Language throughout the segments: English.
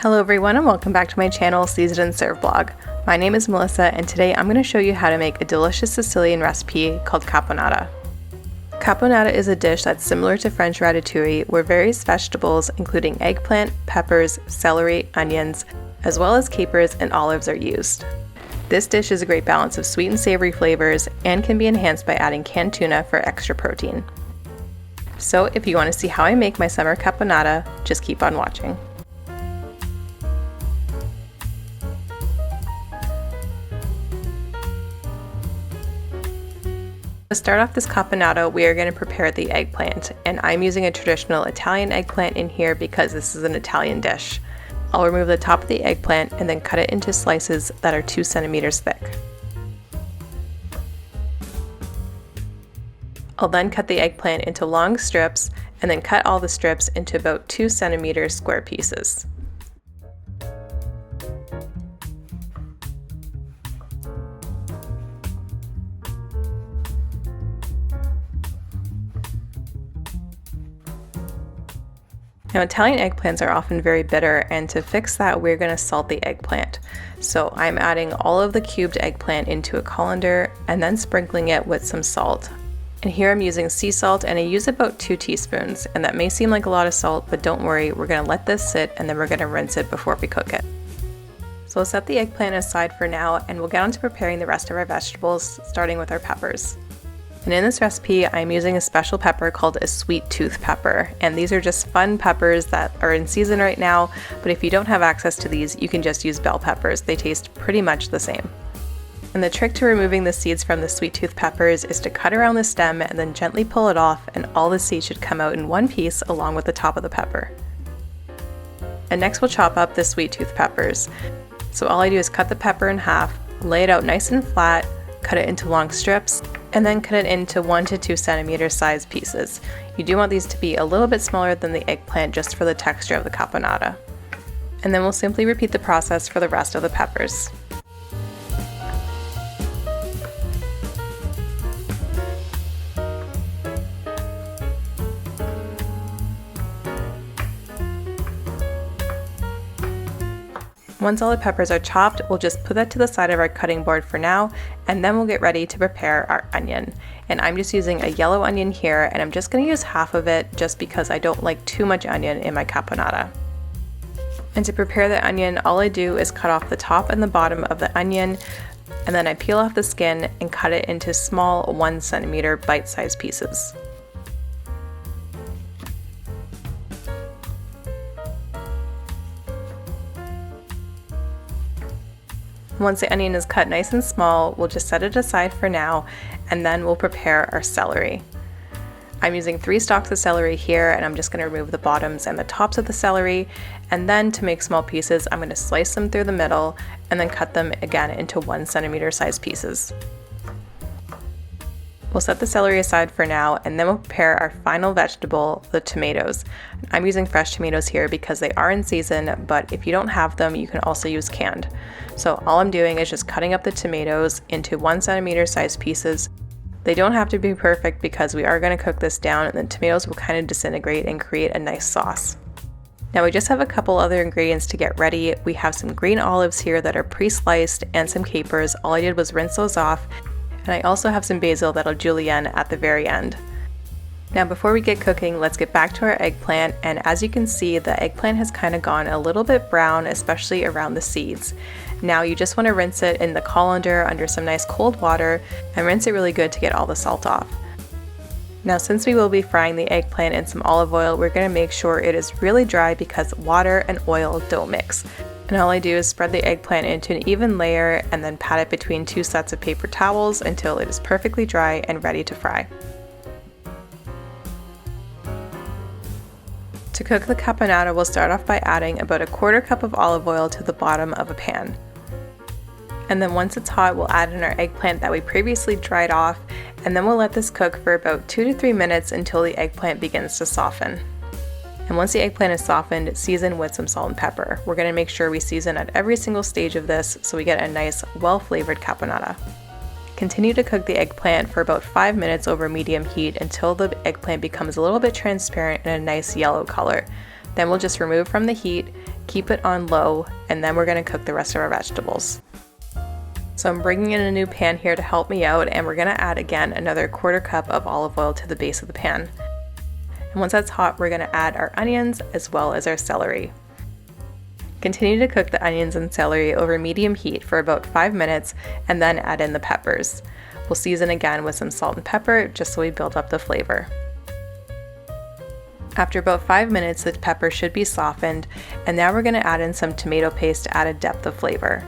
Hello everyone and welcome back to my channel, Season and Serve blog. My name is Melissa and today I'm going to show you how to make a delicious Sicilian recipe called caponata. Caponata is a dish that's similar to French ratatouille where various vegetables including eggplant, peppers, celery, onions, as well as capers and olives are used. This dish is a great balance of sweet and savory flavors and can be enhanced by adding canned tuna for extra protein. So if you want to see how I make my summer caponata, just keep on watching. To start off this caponata, we are going to prepare the eggplant, and I'm using a traditional Italian eggplant in here because this is an Italian dish. I'll remove the top of the eggplant and then cut it into slices that are 2 centimeters thick. I'll then cut the eggplant into long strips and then cut all the strips into about 2 centimeter square pieces. Now, Italian eggplants are often very bitter, and to fix that, we're going to salt the eggplant. So I'm adding all of the cubed eggplant into a colander and then sprinkling it with some salt. And here I'm using sea salt, and I use about 2 teaspoons. And that may seem like a lot of salt, but don't worry, we're going to let this sit and then we're going to rinse it before we cook it. So we'll set the eggplant aside for now, and we'll get on to preparing the rest of our vegetables, starting with our peppers. And in this recipe, I'm using a special pepper called a sweet tooth pepper. And these are just fun peppers that are in season right now, but if you don't have access to these, you can just use bell peppers. They taste pretty much the same. And the trick to removing the seeds from the sweet tooth peppers is to cut around the stem and then gently pull it off, and all the seeds should come out in one piece along with the top of the pepper. And next we'll chop up the sweet tooth peppers. So all I do is cut the pepper in half, lay it out nice and flat, cut it into long strips, and then cut it into 1 to 2 centimeter size pieces. You do want these to be a little bit smaller than the eggplant just for the texture of the caponata. And then we'll simply repeat the process for the rest of the peppers. Once all the peppers are chopped, we'll just put that to the side of our cutting board for now, and then we'll get ready to prepare our onion. And I'm just using a yellow onion here, and I'm just going to use half of it just because I don't like too much onion in my caponata. And to prepare the onion, all I do is cut off the top and the bottom of the onion, and then I peel off the skin and cut it into small 1 centimeter bite-sized pieces. Once the onion is cut nice and small, we'll just set it aside for now, and then we'll prepare our celery. I'm using 3 stalks of celery here, and I'm just going to remove the bottoms and the tops of the celery, and then to make small pieces, I'm going to slice them through the middle and then cut them again into 1 centimeter size pieces. We'll set the celery aside for now, and then we'll prepare our final vegetable, the tomatoes. I'm using fresh tomatoes here because they are in season, but if you don't have them, you can also use canned. So all I'm doing is just cutting up the tomatoes into 1 centimeter size pieces. They don't have to be perfect because we are going to cook this down, and the tomatoes will kind of disintegrate and create a nice sauce. Now we just have a couple other ingredients to get ready. We have some green olives here that are pre-sliced and some capers. All I did was rinse those off. And I also have some basil that'll julienne at the very end. Now before we get cooking, let's get back to our eggplant, and as you can see, the eggplant has kind of gone a little bit brown, especially around the seeds. Now you just want to rinse it in the colander under some nice cold water and rinse it really good to get all the salt off. Now since we will be frying the eggplant in some olive oil, we're going to make sure it is really dry because water and oil don't mix. And all I do is spread the eggplant into an even layer and then pat it between 2 sets of paper towels until it is perfectly dry and ready to fry. To cook the caponata, we'll start off by adding about 1/4 cup of olive oil to the bottom of a pan. And then once it's hot, we'll add in our eggplant that we previously dried off, and then we'll let this cook for about 2 to 3 minutes until the eggplant begins to soften. And once the eggplant is softened, season with some salt and pepper. We're going to make sure we season at every single stage of this so we get a nice, well-flavored caponata. Continue to cook the eggplant for about 5 minutes over medium heat until the eggplant becomes a little bit transparent and a nice yellow color. Then we'll just remove from the heat keep it on low, and then we're going to cook the rest of our vegetables. So I'm bringing in a new pan here to help me out, and we're going to add again another 1/4 cup of olive oil to the base of the pan. And once that's hot, we're going to add our onions as well as our celery. Continue to cook the onions and celery over medium heat for about 5 minutes, and then add in the peppers. We'll season again with some salt and pepper just so we build up the flavor. After about 5 minutes, the pepper should be softened, and now we're going to add in some tomato paste to add a depth of flavor.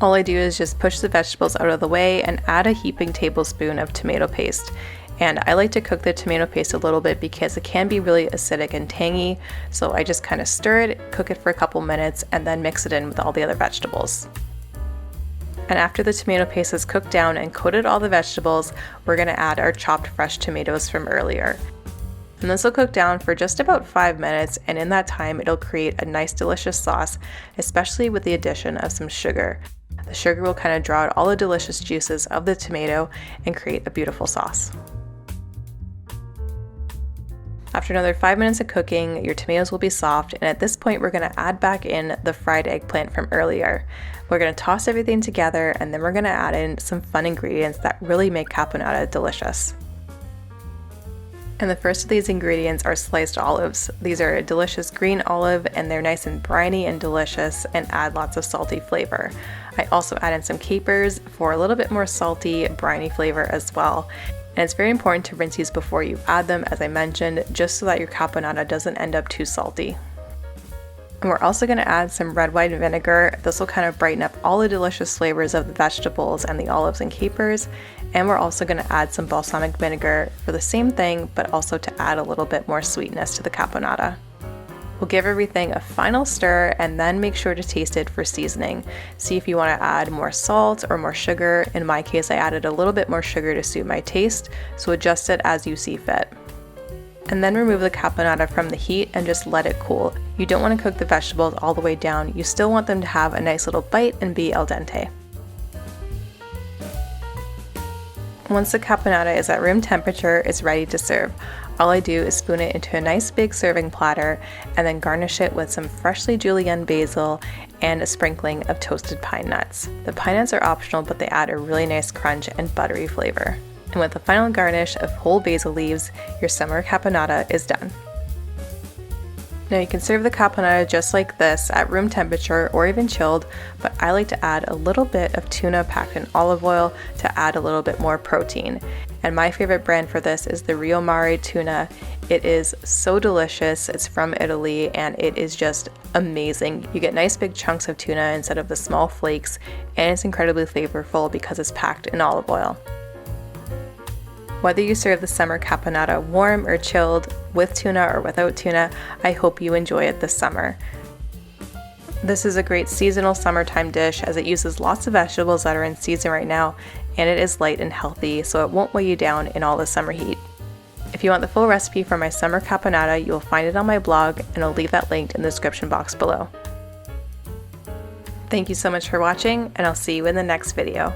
All I do is just push the vegetables out of the way and add a heaping tablespoon of tomato paste. And I like to cook the tomato paste a little bit because it can be really acidic and tangy, so I just kind of stir it, cook it for a couple minutes, and then mix it in with all the other vegetables. And after the tomato paste is cooked down and coated all the vegetables, we're going to add our chopped fresh tomatoes from earlier. And this will cook down for just about 5 minutes, and in that time it'll create a nice delicious sauce, especially with the addition of some sugar. The sugar will kind of draw out all the delicious juices of the tomato and create a beautiful sauce. After another 5 minutes of cooking, your tomatoes will be soft, and at this point we're going to add back in the fried eggplant from earlier. We're going to toss everything together, and then we're going to add in some fun ingredients that really make caponata delicious. And the first of these ingredients are sliced olives. These are a delicious green olive, and they're nice and briny and delicious and add lots of salty flavor. I also add in some capers for a little bit more salty, briny flavor as well. And it's very important to rinse these before you add them, as I mentioned, just so that your caponata doesn't end up too salty. And we're also going to add some red wine vinegar. This will kind of brighten up all the delicious flavors of the vegetables and the olives and capers. And we're also going to add some balsamic vinegar for the same thing, but also to add a little bit more sweetness to the caponata. We'll give everything a final stir and then make sure to taste it for seasoning. See if you want to add more salt or more sugar. In my case, I added a little bit more sugar to suit my taste, so adjust it as you see fit. And then remove the caponata from the heat and just let it cool. You don't want to cook the vegetables all the way down. You still want them to have a nice little bite and be al dente. Once the caponata is at room temperature, it's ready to serve. All I do is spoon it into a nice big serving platter and then garnish it with some freshly julienne basil and a sprinkling of toasted pine nuts. The pine nuts are optional, but they add a really nice crunch and buttery flavor. And with a final garnish of whole basil leaves, your summer caponata is done. Now you can serve the caponata just like this at room temperature or even chilled, but I like to add a little bit of tuna packed in olive oil to add a little bit more protein. And my favorite brand for this is the Rio Mare tuna. It is so delicious. It's from Italy and it is just amazing. You get nice big chunks of tuna instead of the small flakes, and it's incredibly flavorful because it's packed in olive oil. Whether you serve the summer caponata warm or chilled, with tuna or without tuna, I hope you enjoy it this summer. This is a great seasonal summertime dish as it uses lots of vegetables that are in season right now, and it is light and healthy, so it won't weigh you down in all the summer heat. If you want the full recipe for my summer caponata, you will find it on my blog, and I'll leave that linked in the description box below. Thank you so much for watching, and I'll see you in the next video.